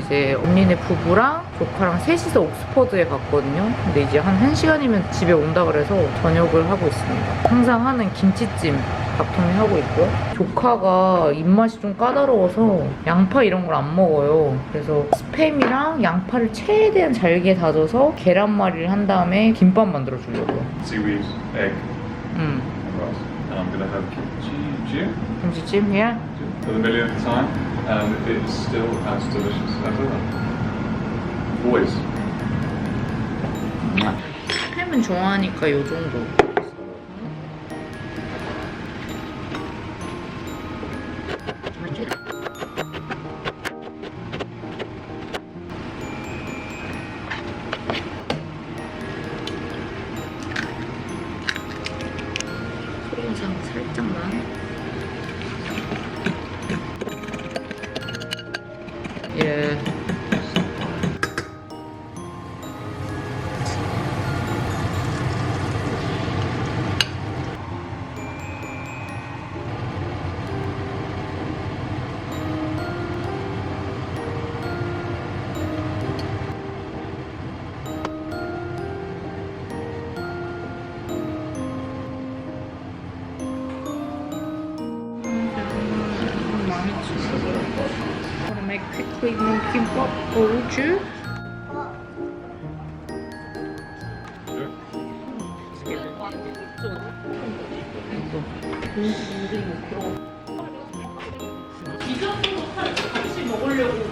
이제 언니네 부부랑 조카랑 셋이서 옥스퍼드에 갔거든요. 근데 이제 한 1시간이면 집에 온다 그래서 저녁을 하고 있습니다. 항상 하는 김치찜 밥통에 하고 있고요. 조카가 입맛이 좀 까다로워서 양파 이런 걸 안 먹어요. 그래서 스팸이랑 양파를 최대한 잘게 다져서 계란말이를 한 다음에 김밥 만들어 주려고요. Seaweed, egg, and rice. And I'm gonna have kimchi 김치찜 here? for the millionth time, and it's still as delicious as ever. Always. 스팸은 좋아하니까 요 정도. 소금장 살짝만. 예. Wanna make quickly more kimbap boju? 디저트도 같이 먹으려고.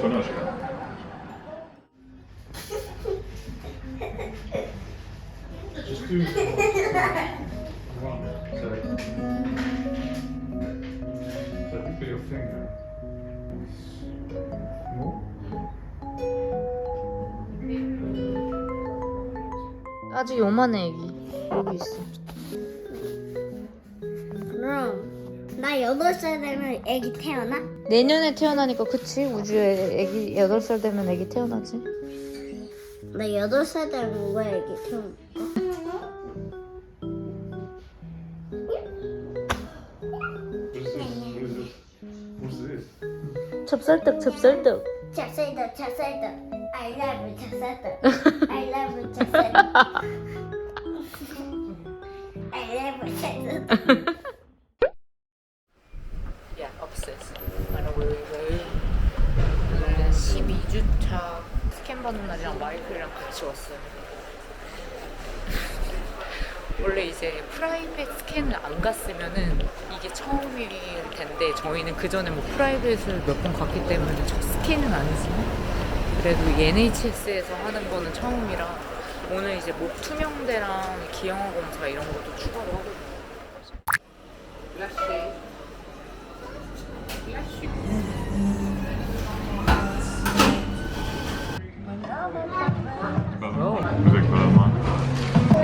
전혀 시간. Just do one. So look at your finger. More? 아직 요만해 애기. 여기 있어. 그럼 나 8살 되면 애기 태어나? 내년에 태어나니까 그치? 우주에 애기 8살 되면 애기 태어나지. 나 8살 되면 왜 애기 태어나? What's this? 찹쌀떡 찹쌀떡. 찹쌀떡 찹쌀떡 I love 찹쌀떡 I love 찹쌀떡 I love 찹쌀떡 Yeah, obsessed. 오늘 12주차 스캔 받는 날이랑 마이클이랑 같이 왔어요. 원래 이제 프라이빗 스캔을 안 갔으면은 이게 처음일 텐데 저희는 그 전에 뭐 프라이빗을 몇 번 갔기 때문에 첫 스캔은 아니지만 그래도 NHS에서 하는 거는 처음이라 오늘 이제 목 투명대랑 기형아 검사 이런 것도 추가로 하고 있어요. Music for that one.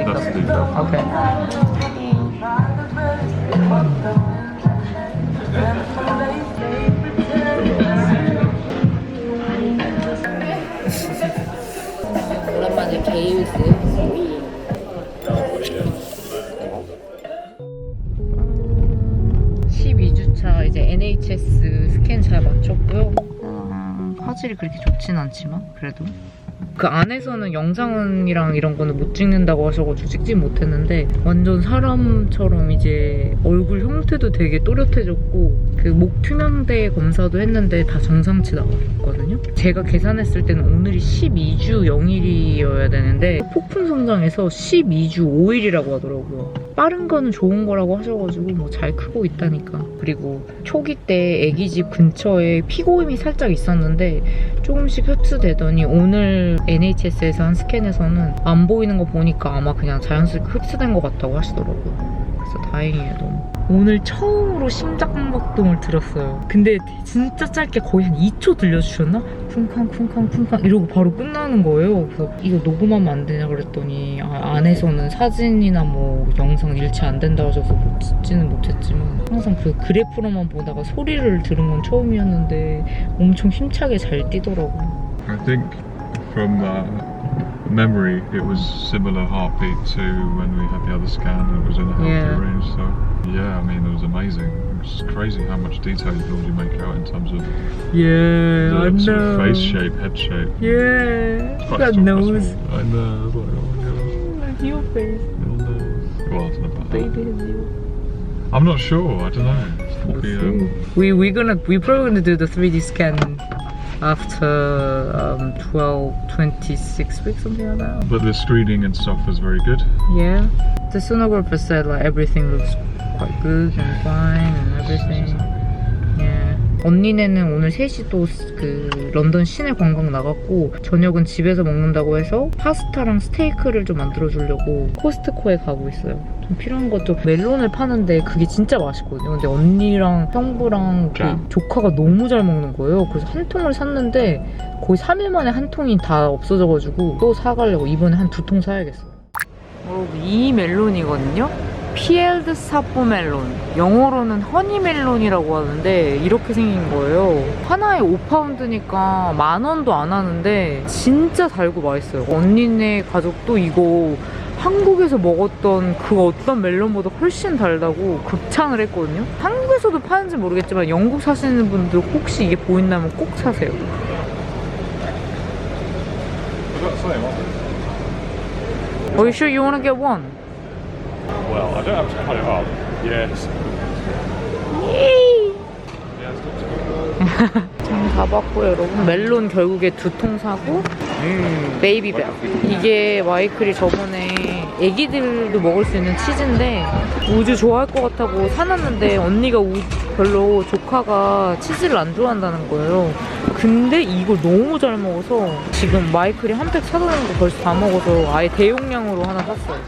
That's the Okay. 오랜만에 게이즈. 12주차 이제 NHS 스캔 잘 마쳤고요. 화질이 그렇게 좋진 않지만 그래도 그 안에서는 영상이랑 이런 거는 못 찍는다고 하셔가지고 찍지 못했는데 완전 사람처럼 이제 얼굴 형태도 되게 또렷해졌고 그 목 투명대 검사도 했는데 다 정상치 나왔거든요. 제가 계산했을 때는 오늘이 12주 0일이어야 되는데 폭풍 성장해서 12주 5일이라고 하더라고요. 빠른 거는 좋은 거라고 하셔가지고 뭐 잘 크고 있다니까. 그리고 초기 때 아기 집 근처에 피고임이 살짝 있었는데 조금씩 흡수되더니 오늘 NHS에서 한 스캔에서는 안 보이는 거 보니까 아마 그냥 자연스럽게 흡수된 것 같다고 하시더라고요. 그래서 다행이에요 너무. 오늘 처음으로 심장박동을 들었어요. 근데 진짜 짧게 거의 한 2초 들려주셨나? 쿵쾅쿵쾅쿵쾅 이러고 바로 끝나는 거예요. 그래서 이거 녹음하면 안 되냐 그랬더니 안에서는 사진이나 뭐 영상 일치 안 된다고 하셔서 뭐 듣지는 못했지만 항상 그 그래프로만 보다가 소리를 들은 건 처음이었는데 엄청 힘차게 잘 뛰더라고요. I think from memory, it was similar heartbeat to when we had the other scan and it was in a healthy Yeah. range. So yeah, I mean, it was amazing. It's crazy how much detail you can already make out in terms of Yeah, the sort of face shape, head shape. Yeah, It's quite got quite nose. small. I know. Like, oh my god. Your face, Little nose. Well, it's not about that. baby is you. I'm not sure. I don't know. It'll be, We probably gonna do the 3D scan after 26 weeks, something like that. but the screening and stuff was very good. Yeah. The sonographer said like everything looks quite good and fine and everything. Yeah. 언니네는 오늘 셋이 또 그 런던 시내 관광 나갔고 저녁은 집에서 먹는다고 해서 파스타랑 스테이크를 좀 만들어 주려고 코스트코에 가고 있어요. 좀 필요한 것도 멜론을 파는데 그게 진짜 맛있거든요. 근데 언니랑 형부랑 그 조카가 너무 잘 먹는 거예요. 그래서 한 통을 샀는데 거의 3일 만에 한 통이 다 없어져가지고 또 사가려고 이번에 한 2통 사야겠어요. 여러분 이 멜론이거든요. 피엘드 사포 멜론, 영어로는 허니 멜론이라고 하는데 이렇게 생긴 거예요. 하나에 5파운드니까 10,000원도 안 하는데 진짜 달고 맛있어요. 언니네 가족도 이거 한국에서 먹었던 그 어떤 멜론보다 훨씬 달다고 극찬을 했거든요. 한국에서도 파는지 모르겠지만 영국 사시는 분들 혹시 이게 보인다면 꼭 사세요. We've got the same, aren't we? Are you sure you want to get one? Well, I don't have to cut it up. Yes. 장 다 봤고요 여러분. 멜론 결국에 2통 사고 베이비벨. 이게 마이클이 저번에 애기들도 먹을 수 있는 치즈인데 우주 좋아할 것 같다고 사놨는데 언니가 별로 조카가 치즈를 안 좋아한다는 거예요. 근데 이걸 너무 잘 먹어서 지금 마이클이 한 팩 사다 놓은 거 벌써 다 먹어서 아예 대용량으로 하나 샀어요.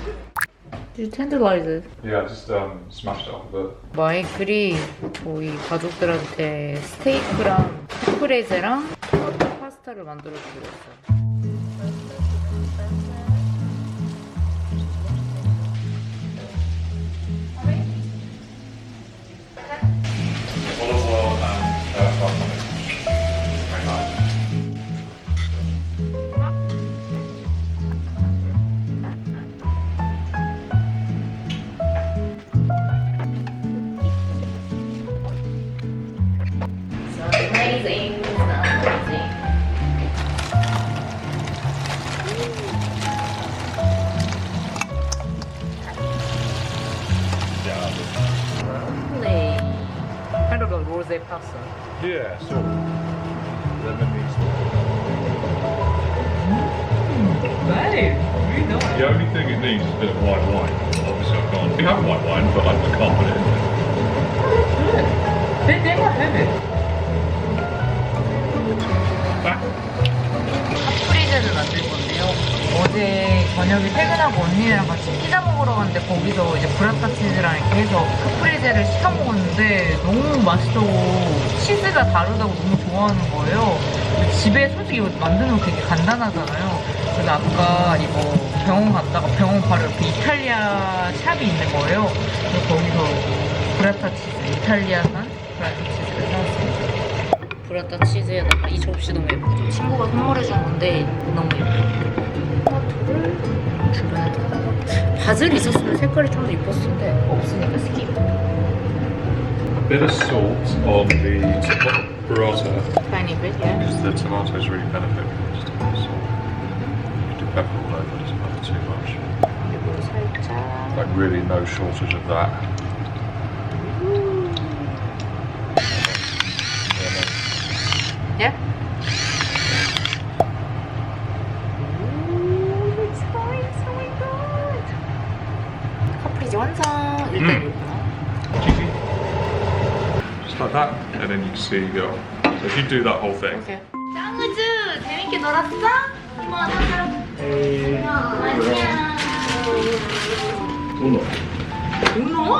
Did you tenderize it? Yeah, just smashed it up a bit. 마이클이 저희 가족들한테 스테이크랑 카프레제랑 토마토 파스타를 만들어주기로 했어요. Olive oil and balsamic. Very nice. Amazing, amazing. Lovely. Kind of like rosé pasta. Yeah, sort of. Lemonese. Babe, really nice. The only thing it needs is a bit of white wine. Obviously, I can't. We have white wine, but I just can't put it in there. They might have it. 카프리제를 만들 건데요. 어제 저녁에 퇴근하고 언니랑 같이 피자 먹으러 갔는데 거기서 이제 브라타 치즈랑 이렇게 해서 카프리제를 시켜 먹었는데 너무 맛있다고 치즈가 다르다고 너무 좋아하는 거예요. 근데 집에 솔직히 이거 만드는 거 되게 간단하잖아요. 그래서 아까 이거 병원 갔다가 병원 바로 옆에 이탈리아 샵이 있는 거예요. 그래서 거기서 브라타 치즈, 이탈리아산 브라타 치즈를 사왔어요. 브라타 치즈에다가 이 접시 너무 예쁘죠? 친구가 선물해준 건데 너무 예뻐요. 토마토를 주변에다가 바질 있었으면 색깔이 좀 더 이뻤을 텐데 없으니까 스킵. A bit of salt on the burrata Tiny bit, yeah. because the tomatoes really benefit from just a bit of salt. You do pepper all over, doesn't matter too much. 그리고 살짝. Like really no shortage of that. Yeah? Ooh, it's nice. Oh my god. 커플이지 완성. 일단 이거구나. Cheesy. Just like that, and then you can see go. So if you do that whole thing. 오케이. 짱우즈 재밌게 놀았어? 이모 안녕. Hey. 안녕. Uno. 우노?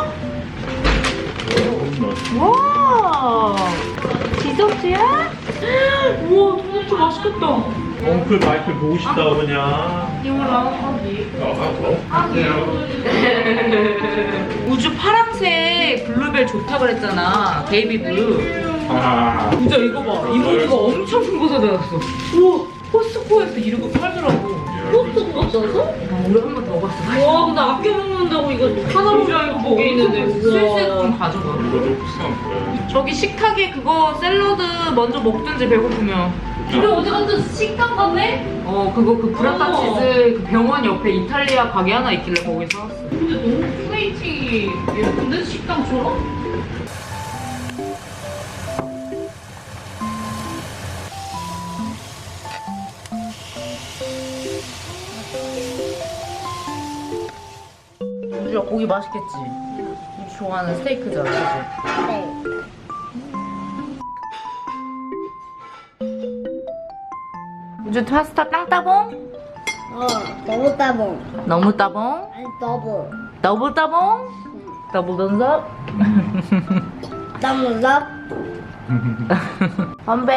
진짜 맛있겠다. 엉클 마이클 보고 싶다고 그냥. 이거랑 우주 파란색 블루벨 좋다 그랬잖아. 베이비 블루. 아. 진짜 이거 봐. 이모지가 엄청 큰 거 사다놨어. 우와, 코스트코에서 이러고 팔더라고. 코스트코 갔다 왔어? 우리 한 번 더 갔어. 와, 근데 아껴 먹는다고 이거 하나보다 이거 보고 있는데. 슬슬 좀 가져가. 이것도 비싼 거야. 저기 식탁에 그거 샐러드 먼저 먹든지 배고프면. 우리 어디 갔다 식당 갔네? 그거 그 브라타치즈 그 병원 옆에 이탈리아 가게 하나 있길래 거기서 샀어. 근데 너무 플레이팅이 예쁜데? 식당처럼? 우주야 고기 맛있겠지? 우주 좋아하는 스테이크잖아, 그지? 네. 우주 파스타 땅따봉? 너무 따봉. 너무 따봉? 아니, 너무. 더블 따봉? 더블 던섭? 너무 럽. 건배.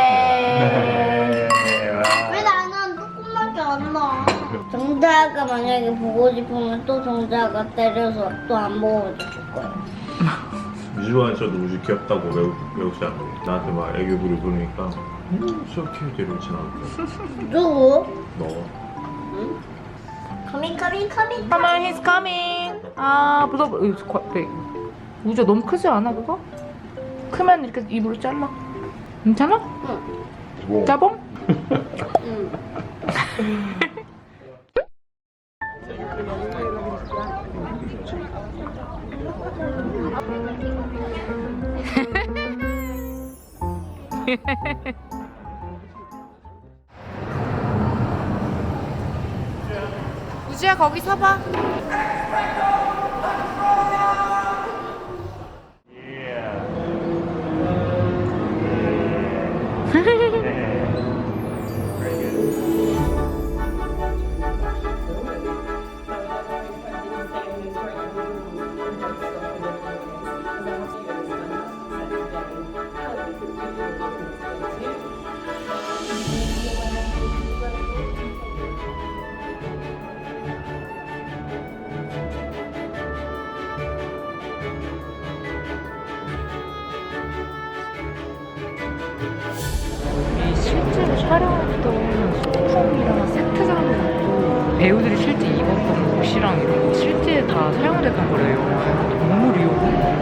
왜 나는 조금밖에 안 나? 정자가 만약에 보고 싶으면 또 정자가 때려서 또 안 보고 싶을 거야. 우주한테도 우주 귀엽다고 외우지 않고 나한테 막 애교 부르니까 so cute 이러진 않고 누구? 너 커밍 커밍 커밍. Come on, he's coming. 아, 무서워. 우주야 너무 크지 않아 그거? 크면 이렇게 입으로 잘라. 괜찮아? 응. 짜봉? 응. 우주야 거기 서봐. 실제로 촬영했던 소품이랑 세트장도 있고 배우들이 실제 입었던 옷이랑 이런 거 실제 다 사용됐던 거래요. 너무 리얼해.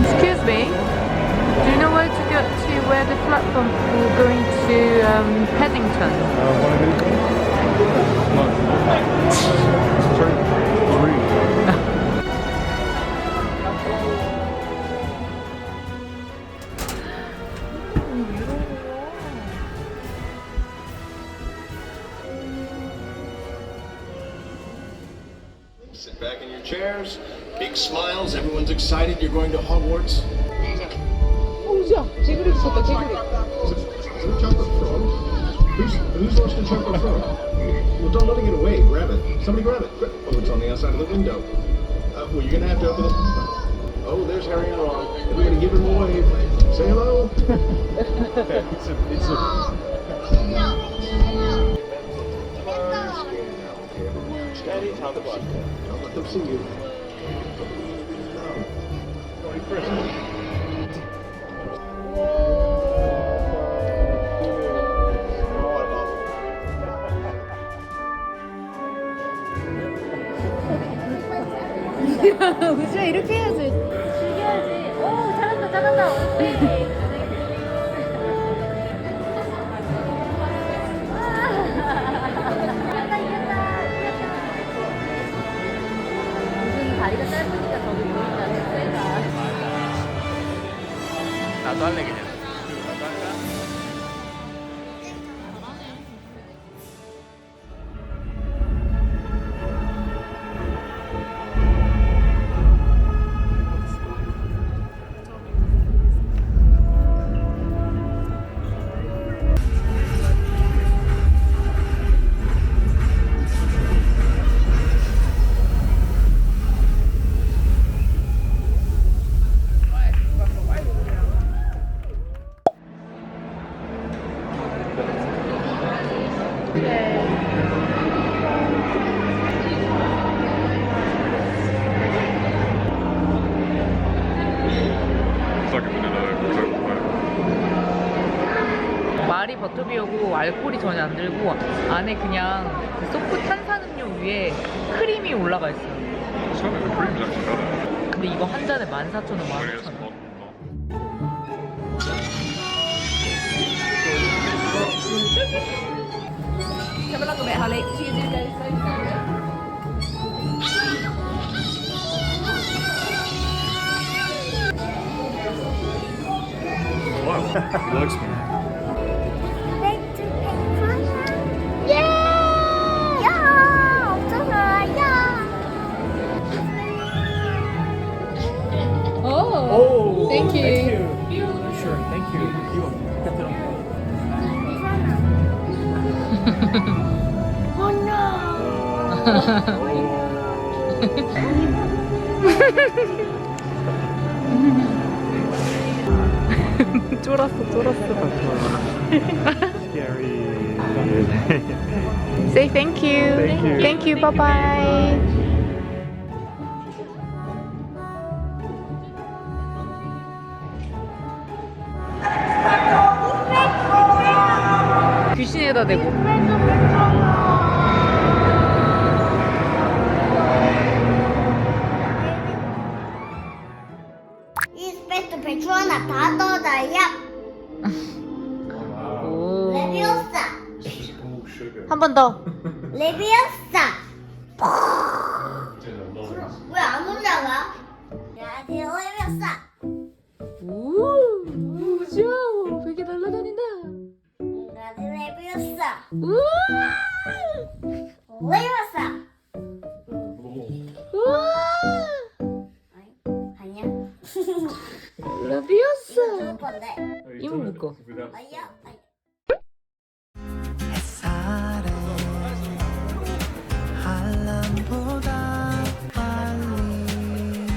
Excuse me. Do you know where to get to where the platform for going to Paddington? Sit back in your chairs. Big smiles. Everyone's excited. You're going to Hogwarts. Who's chocolate frog? Who's lost a chocolate frog? Well, don't let it get away. Grab it. Somebody grab it. Oh, it's on the outside of the window. Well, you're gonna have to open it. Oh, there's Harry and Ron. Everybody give him a wave. Say hello. it's a Steady, top the bus. Don't let them see you. Merry Christmas. 우주야 이렇게 해야지. 즐겨야지. 오, 잘한다, 잘한다. 우주는 다리가 짧으니까 저도 보인다. 쟤가. 나도 할래 그냥. 나도 할까? It's like a vanilla Coke float. 말이 버터비어고 알코올이 전혀 안 들고 안에 그냥 그 소프 탄산음료 위에 크림이 올라가 있어요. It's not like the cream's actually better. 근데 이거 한 잔에 14,000원, But it's 15,000원. not. Wow, he likes me. 예! 야! 엄청 좋아요. Oh, thank you. Sure, thank you. 이거 부탁드립니다. Oh no. 쫄았어. Scary. Say thank you. Thank you. Thank you. Bye bye. 귀신에다 대고. 이스페트 배추 하나 다 넣어다야. 오. 레비오사. 한 번 더. 레비오사. 왜 안 올라가? 안녕하세요, 레비오사. 오. 우주 베개 날아다닌다. 안녕하세요, 레비오사. 우와. 레비오사. 우와. 아니야? 러비었어. 죽을 건데. 이모 묶어. 아니야? 햇살에 알람보다 빨리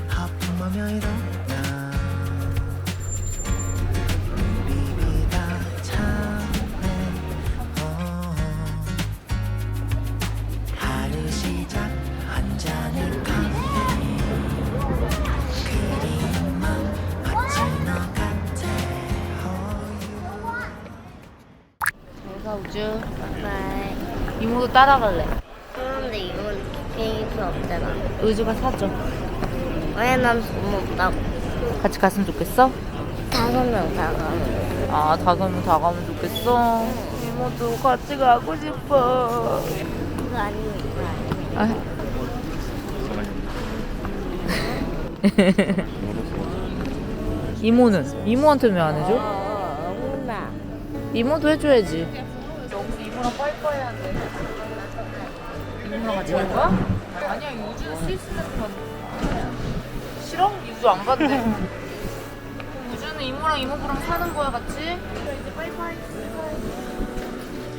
하품하며 일어나 비비다 참해 하루 시작 한 잔의 커피 그림만 마치 너 같아 잘가 우주. 바이. 이모도 따라갈래. 그런데 이건 비행기 표 없잖아. 우주가 사줘. 왜 난 돈 없다고? 같이 갔으면 좋겠어? 5명 다 가면. 아, 5명 다 가면 좋겠어. 이모도 같이 가고 싶어. 이거 아니면 이거 아니면. 아. 이모는? 이모한테 왜 안 해줘? 몰라. 이모도 해줘야지. 여기서 이모랑 빠이빠이 하는데. 이모랑 같이 갈 거야? 아니야, 우주는 스위스는 싫어? 우주 안 간대. 그럼 우주는 이모랑 이모부랑 사는 거야, 같이? 이제 빠이빠이.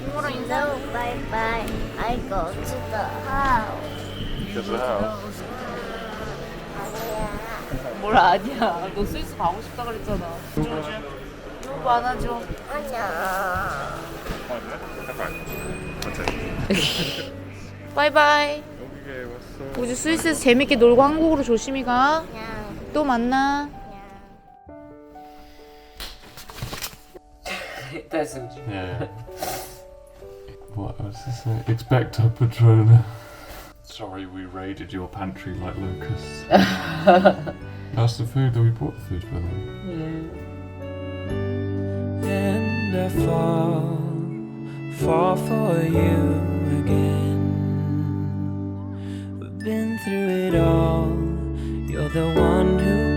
이모랑 인사. No, bye bye. I go to the house. Because of the house. 뭘 아니야. 너 스위스 가고 싶다 그랬잖아. 우주. 이모부 안아줘. 안녕. 바이바이. 여기에 왔어. 우주 스위스에서 재밌게 놀고 한국으로 조심히 가. 그냥 또 만나. 됐어 우주. Yeah. What was this? Expecto Patronum. Sorry, we raided your pantry like locusts. That's the food that we bought the food for them. And I fall for you again. We've been through it all. You're the one who